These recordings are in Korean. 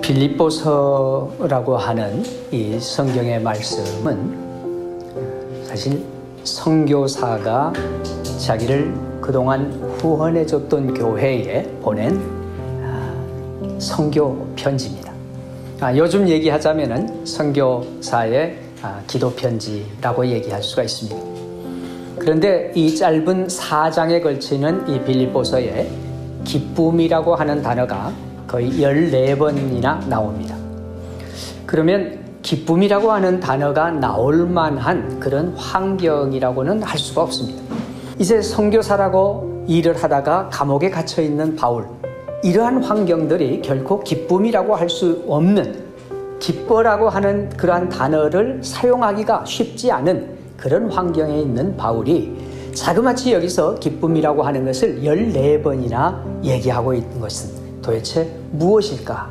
빌립보서라고 하는 이 성경의 말씀은 사실 선교사가 자기를 그동안 후원해줬던 교회에 보낸 선교 편지입니다. 요즘 얘기하자면은 선교사의 기도 편지라고 얘기할 수가 있습니다. 그런데 이 짧은 4장에 걸치는 이 빌립보서에 기쁨이라고 하는 단어가 거의 14번이나 나옵니다. 그러면 기쁨이라고 하는 단어가 나올 만한 그런 환경이라고는 할 수가 없습니다. 이제 선교사라고 일을 하다가 감옥에 갇혀 있는 바울, 이러한 환경들이 결코 기쁨이라고 할 수 없는, 기뻐라고 하는 그러한 단어를 사용하기가 쉽지 않은 그런 환경에 있는 바울이 자그마치 여기서 기쁨이라고 하는 것을 14번이나 얘기하고 있는 것은 도대체 무엇일까?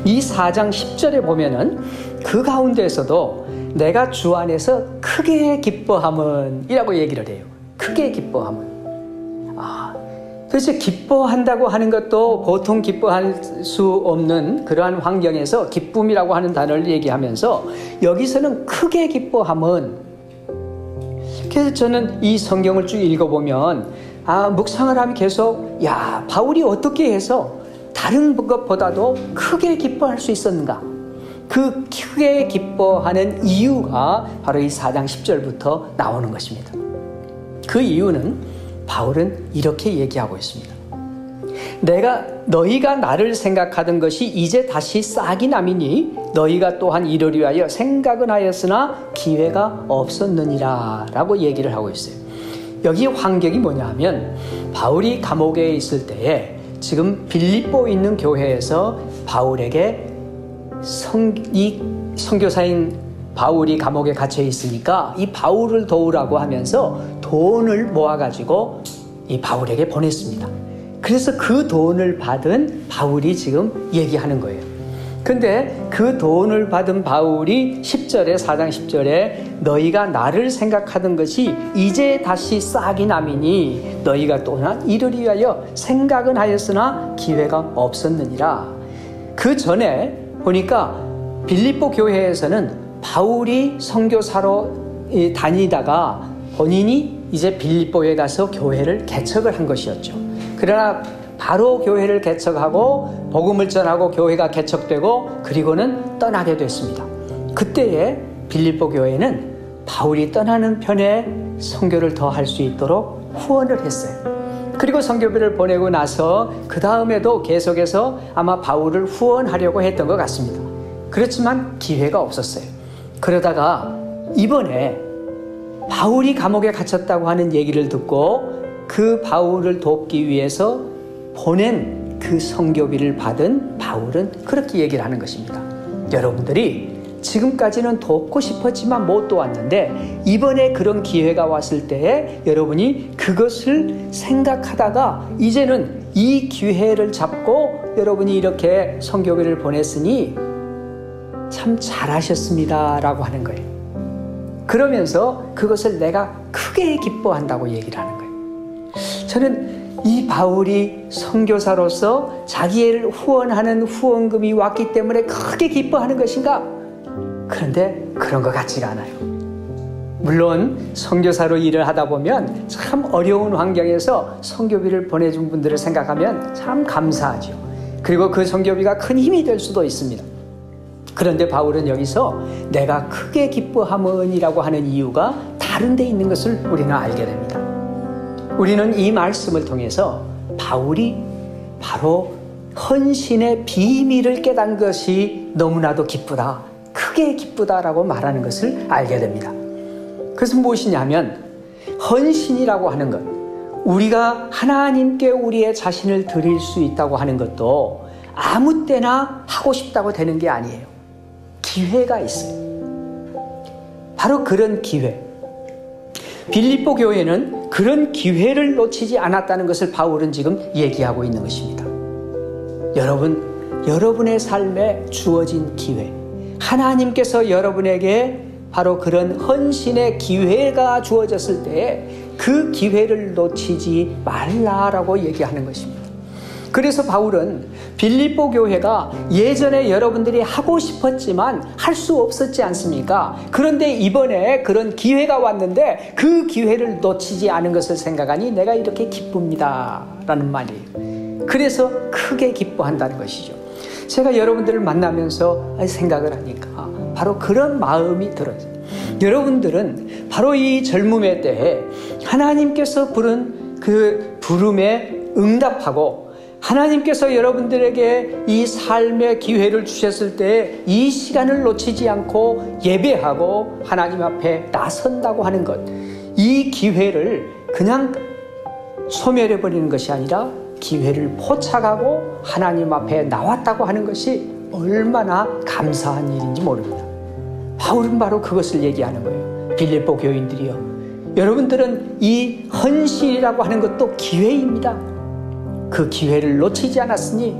이 4장 10절에 보면은 그 가운데에서도 내가 주 안에서 크게 기뻐함은 이라고 얘기를 해요. 크게 기뻐함은. 도대체 기뻐한다고 하는 것도 보통 기뻐할 수 없는 그러한 환경에서 기쁨이라고 하는 단어를 얘기하면서 여기서는 크게 기뻐함은, 그래서 저는 이 성경을 쭉 읽어보면 묵상을 하면 계속 바울이 어떻게 해서 다른 것보다도 크게 기뻐할 수 있었는가? 그 크게 기뻐하는 이유가 바로 이 4장 10절부터 나오는 것입니다. 그 이유는 바울은 이렇게 얘기하고 있습니다. 너희가 나를 생각하던 것이 이제 다시 싹이 남이니 너희가 또한 이러리 하여 생각은 하였으나 기회가 없었느니라 라고 얘기를 하고 있어요. 여기 환경이 뭐냐 하면 바울이 감옥에 있을 때에 지금 빌립보에 있는 교회에서 바울에게 이 선교사인 바울이 감옥에 갇혀 있으니까 이 바울을 도우라고 하면서 돈을 모아가지고 이 바울에게 보냈습니다. 그래서 그 돈을 받은 바울이 지금 얘기하는 거예요. 근데 그 돈을 받은 바울이 10절에 4장 10절에 너희가 나를 생각하던 것이 이제 다시 싹이 남이니 너희가 또한 이르리 위하여 생각은 하였으나 기회가 없었느니라. 그 전에 보니까 빌립보 교회에서는 바울이 선교사로 다니다가 본인이 이제 빌립보에 가서 교회를 개척을 한 것이었죠. 그러나 바로 교회를 개척하고 복음을 전하고 교회가 개척되고 그리고는 떠나게 됐습니다. 그때에 빌립보 교회는 바울이 떠나는 편에 선교를 더 할 수 있도록 후원을 했어요. 그리고 선교비를 보내고 나서 그 다음에도 계속해서 아마 바울을 후원하려고 했던 것 같습니다. 그렇지만 기회가 없었어요. 그러다가 이번에 바울이 감옥에 갇혔다고 하는 얘기를 듣고 그 바울을 돕기 위해서 보낸 그 선교비를 받은 바울은 그렇게 얘기를 하는 것입니다. 여러분들이 지금까지는 돕고 싶었지만 못 도왔는데 이번에 그런 기회가 왔을 때에 여러분이 그것을 생각하다가 이제는 이 기회를 잡고 여러분이 이렇게 선교비를 보냈으니 참 잘하셨습니다 라고 하는 거예요. 그러면서 그것을 내가 크게 기뻐한다고 얘기를 하는 거예요. 저는 이 바울이 선교사로서 자기를 후원하는 후원금이 왔기 때문에 크게 기뻐하는 것인가? 그런데 그런 것 같지가 않아요. 물론 선교사로 일을 하다 보면 참 어려운 환경에서 선교비를 보내준 분들을 생각하면 참 감사하죠. 그리고 그 선교비가 큰 힘이 될 수도 있습니다. 그런데 바울은 여기서 내가 크게 기뻐함은이라고 하는 이유가 다른 데 있는 것을 우리는 알게 됩니다. 우리는 이 말씀을 통해서 바울이 바로 헌신의 비밀을 깨달은 것이 너무나도 기쁘다, 크게 기쁘다라고 말하는 것을 알게 됩니다. 그것은 무엇이냐면 헌신이라고 하는 것, 우리가 하나님께 우리의 자신을 드릴 수 있다고 하는 것도 아무 때나 하고 싶다고 되는 게 아니에요. 기회가 있어요. 바로 그런 기회. 빌립보 교회는 그런 기회를 놓치지 않았다는 것을 바울은 지금 얘기하고 있는 것입니다. 여러분의 삶에 주어진 기회, 하나님께서 여러분에게 바로 그런 헌신의 기회가 주어졌을 때에 그 기회를 놓치지 말라라고 얘기하는 것입니다. 그래서 바울은 빌립보 교회가 예전에 여러분들이 하고 싶었지만 할 수 없었지 않습니까? 그런데 이번에 그런 기회가 왔는데 그 기회를 놓치지 않은 것을 생각하니 내가 이렇게 기쁩니다 라는 말이에요. 그래서 크게 기뻐한다는 것이죠. 제가 여러분들을 만나면서 생각을 하니까 바로 그런 마음이 들어요. 여러분들은 바로 이 젊음의 때에 하나님께서 부른 그 부름에 응답하고 하나님께서 여러분들에게 이 삶의 기회를 주셨을 때 이 시간을 놓치지 않고 예배하고 하나님 앞에 나선다고 하는 것, 이 기회를 그냥 소멸해버리는 것이 아니라 기회를 포착하고 하나님 앞에 나왔다고 하는 것이 얼마나 감사한 일인지 모릅니다. 바울은 바로 그것을 얘기하는 거예요. 빌립보 교인들이요, 여러분들은 이 헌신이라고 하는 것도 기회입니다. 그 기회를 놓치지 않았으니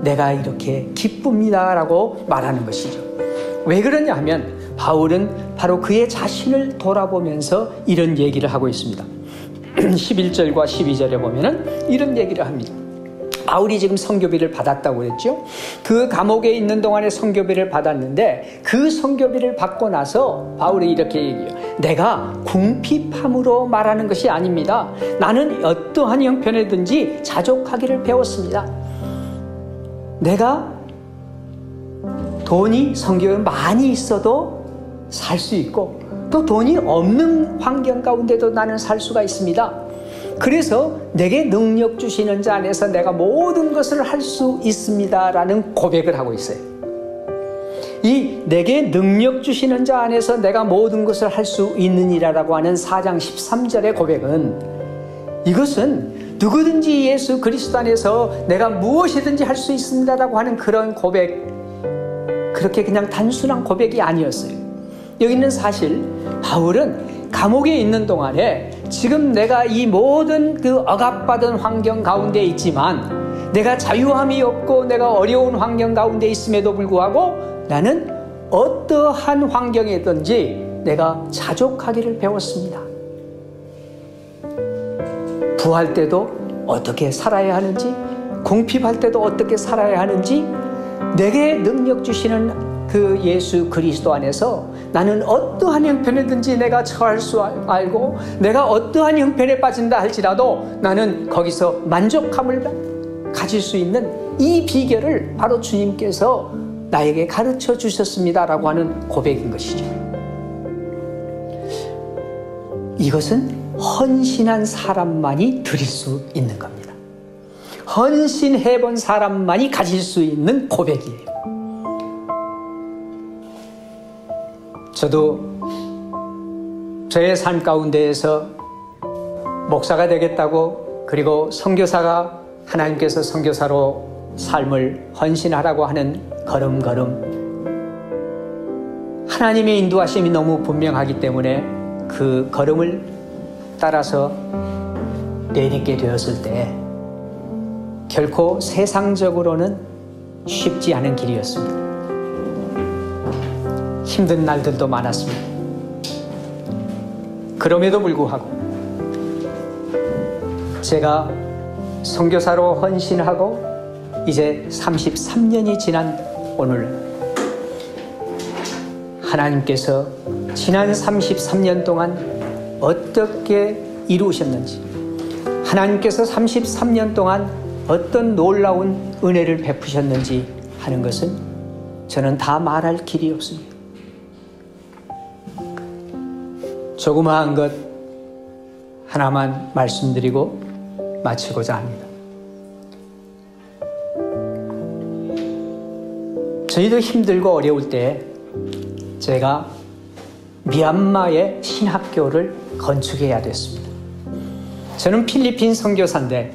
내가 이렇게 기쁩니다 라고 말하는 것이죠. 왜 그러냐 하면 바울은 바로 그의 자신을 돌아보면서 이런 얘기를 하고 있습니다. 11절과 12절에 보면은 이런 얘기를 합니다. 바울이 지금 선교비를 받았다고 그랬죠. 그 감옥에 있는 동안에 선교비를 받았는데 그 선교비를 받고 나서 바울이 이렇게 얘기해요. 내가 궁핍함으로 말하는 것이 아닙니다. 나는 어떠한 형편이든지 자족하기를 배웠습니다. 내가 돈이 선교에 많이 있어도 살 수 있고 또 돈이 없는 환경 가운데도 나는 살 수가 있습니다. 그래서 내게 능력 주시는 자 안에서 내가 모든 것을 할 수 있습니다 라는 고백을 하고 있어요. 이 내게 능력 주시는 자 안에서 내가 모든 것을 할 수 있느니라라고 하는 4장 13절의 고백은, 이것은 누구든지 예수 그리스도 안에서 내가 무엇이든지 할 수 있습니다라고 하는 그런 고백, 그렇게 그냥 단순한 고백이 아니었어요. 여기는 사실 바울은 감옥에 있는 동안에 지금 내가 이 모든 그 억압받은 환경 가운데 있지만 내가 자유함이 없고 내가 어려운 환경 가운데 있음에도 불구하고 나는 어떠한 환경이든지 내가 자족하기를 배웠습니다. 부할 때도 어떻게 살아야 하는지, 궁핍할 때도 어떻게 살아야 하는지, 내게 능력 주시는 그 예수 그리스도 안에서 나는 어떠한 형편이든지 내가 처할 수 알고 내가 어떠한 형편에 빠진다 할지라도 나는 거기서 만족함을 가질 수 있는 이 비결을 바로 주님께서 나에게 가르쳐 주셨습니다라고 하는 고백인 것이죠. 이것은 헌신한 사람만이 드릴 수 있는 겁니다. 헌신해본 사람만이 가질 수 있는 고백이에요. 저도 저의 삶 가운데에서 목사가 되겠다고, 그리고 선교사가 하나님께서 선교사로 삶을 헌신하라고 하는 걸음걸음 하나님의 인도하심이 너무 분명하기 때문에 그 걸음을 따라서 내딛게 되었을 때 결코 세상적으로는 쉽지 않은 길이었습니다. 힘든 날들도 많았습니다. 그럼에도 불구하고 제가 선교사로 헌신하고 이제 33년이 지난 오늘, 하나님께서 지난 33년 동안 어떻게 이루셨는지, 하나님께서 33년 동안 어떤 놀라운 은혜를 베푸셨는지 하는 것은 저는 다 말할 길이 없습니다. 조그마한 것 하나만 말씀드리고 마치고자 합니다. 저희도 힘들고 어려울 때 제가 미얀마의 신학교를 건축해야 됐습니다. 저는 필리핀 선교사인데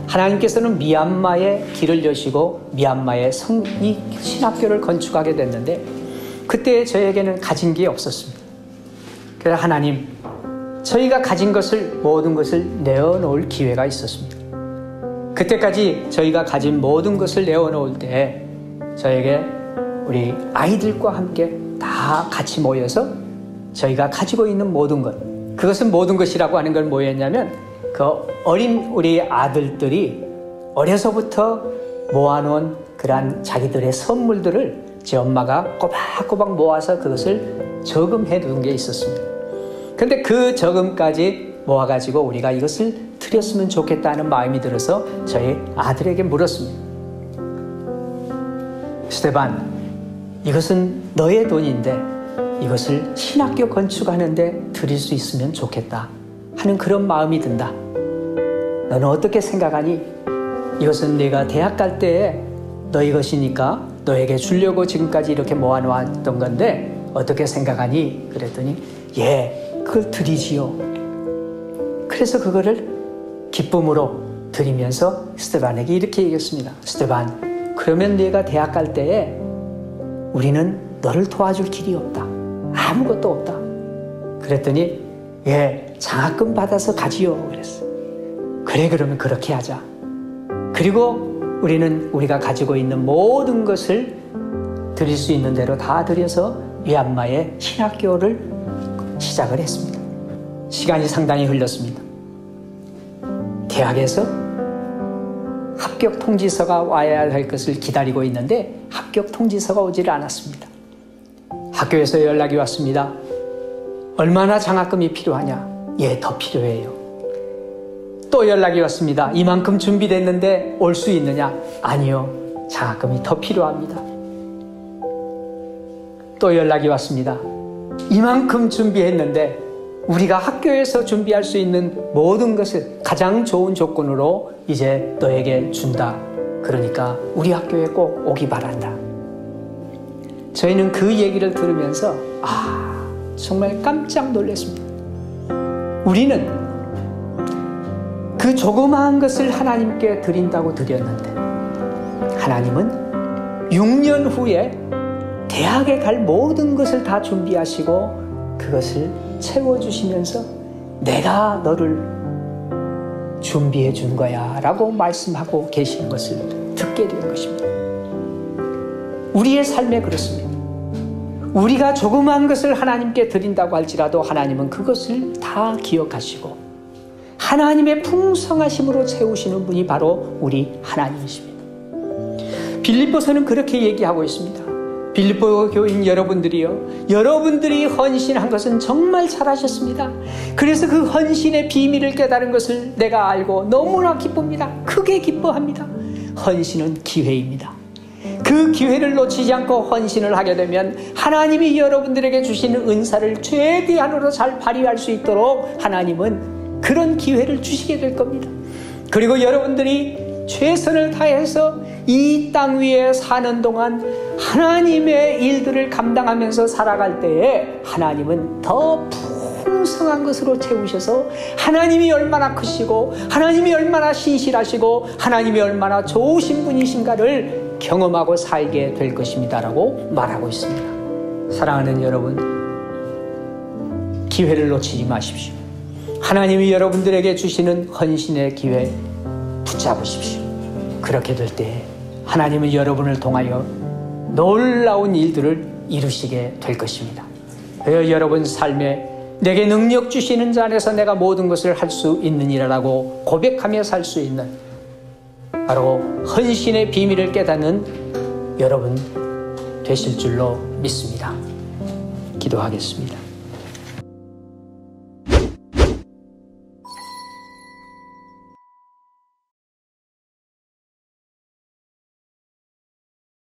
하나님께서는 미얀마의 길을 여시고 미얀마의 이 신학교를 건축하게 됐는데 그때 저에게는 가진 게 없었습니다. 그래서 하나님, 저희가 가진 것을, 모든 것을 내어놓을 기회가 있었습니다. 그때까지 저희가 가진 모든 것을 내어놓을 때 저에게 우리 아이들과 함께 다 같이 모여서 저희가 가지고 있는 모든 것, 그것은 모든 것이라고 하는 건 뭐였냐면 그 어린 우리 아들들이 어려서부터 모아놓은 그러한 자기들의 선물들을 제 엄마가 꼬박꼬박 모아서 그것을 저금해 둔 게 있었습니다. 그런데 그 저금까지 모아가지고 우리가 이것을 드렸으면 좋겠다는 마음이 들어서 저희 아들에게 물었습니다. 스테반, 이것은 너의 돈인데 이것을 신학교 건축하는데 드릴 수 있으면 좋겠다 하는 그런 마음이 든다. 너는 어떻게 생각하니? 이것은 내가 대학 갈 때에 너희 것이니까 너에게 주려고 지금까지 이렇게 모아놓았던 건데 어떻게 생각하니? 그랬더니 예, 그걸 드리지요. 그래서 그거를 기쁨으로 드리면서 스테반에게 이렇게 얘기했습니다. 스테반, 그러면 네가 대학 갈 때에 우리는 너를 도와줄 길이 없다. 아무것도 없다. 그랬더니 예, 장학금 받아서 가지요. 그랬어. 그래, 그러면 그렇게 하자. 그리고 우리는 우리가 가지고 있는 모든 것을 드릴 수 있는 대로 다 드려서 위안마의 신학교를 시작을 했습니다. 시간이 상당히 흘렀습니다. 대학에서 합격 통지서가 와야 할 것을 기다리고 있는데 합격 통지서가 오지를 않았습니다. 학교에서 연락이 왔습니다. 얼마나 장학금이 필요하냐? 예, 더 필요해요. 또 연락이 왔습니다. 이만큼 준비됐는데 올 수 있느냐? 아니요, 장학금이 더 필요합니다. 또 연락이 왔습니다. 이만큼 준비했는데 우리가 학교에서 준비할 수 있는 모든 것을 가장 좋은 조건으로 이제 너에게 준다. 그러니까 우리 학교에 꼭 오기 바란다. 저희는 그 얘기를 들으면서 정말 깜짝 놀랐습니다. 우리는 그 조그마한 것을 하나님께 드린다고 드렸는데 하나님은 6년 후에 대학에 갈 모든 것을 다 준비하시고 그것을 채워주시면서 내가 너를 준비해 준 거야 라고 말씀하고 계신 것을 듣게 된 것입니다. 우리의 삶에 그렇습니다. 우리가 조그마한 것을 하나님께 드린다고 할지라도 하나님은 그것을 다 기억하시고 하나님의 풍성하심으로 채우시는 분이 바로 우리 하나님이십니다. 빌립보서는 그렇게 얘기하고 있습니다. 빌립보 교인 여러분들이요, 여러분들이 헌신한 것은 정말 잘하셨습니다. 그래서 그 헌신의 비밀을 깨달은 것을 내가 알고 너무나 기쁩니다. 크게 기뻐합니다. 헌신은 기회입니다. 그 기회를 놓치지 않고 헌신을 하게 되면 하나님이 여러분들에게 주시는 은사를 최대한으로 잘 발휘할 수 있도록 하나님은 그런 기회를 주시게 될 겁니다. 그리고 여러분들이 최선을 다해서 이 땅 위에 사는 동안 하나님의 일들을 감당하면서 살아갈 때에 하나님은 더 풍성한 것으로 채우셔서 하나님이 얼마나 크시고 하나님이 얼마나 신실하시고 하나님이 얼마나 좋으신 분이신가를 경험하고 살게 될 것입니다라고 말하고 있습니다. 사랑하는 여러분, 기회를 놓치지 마십시오. 하나님이 여러분들에게 주시는 헌신의 기회 붙잡으십시오. 그렇게 될 때 하나님은 여러분을 통하여 놀라운 일들을 이루시게 될 것입니다. 여러분 삶에 내게 능력 주시는 자 안에서 내가 모든 것을 할 수 있느니라고 고백하며 살 수 있는 바로 헌신의 비밀을 깨닫는 여러분 되실 줄로 믿습니다. 기도하겠습니다.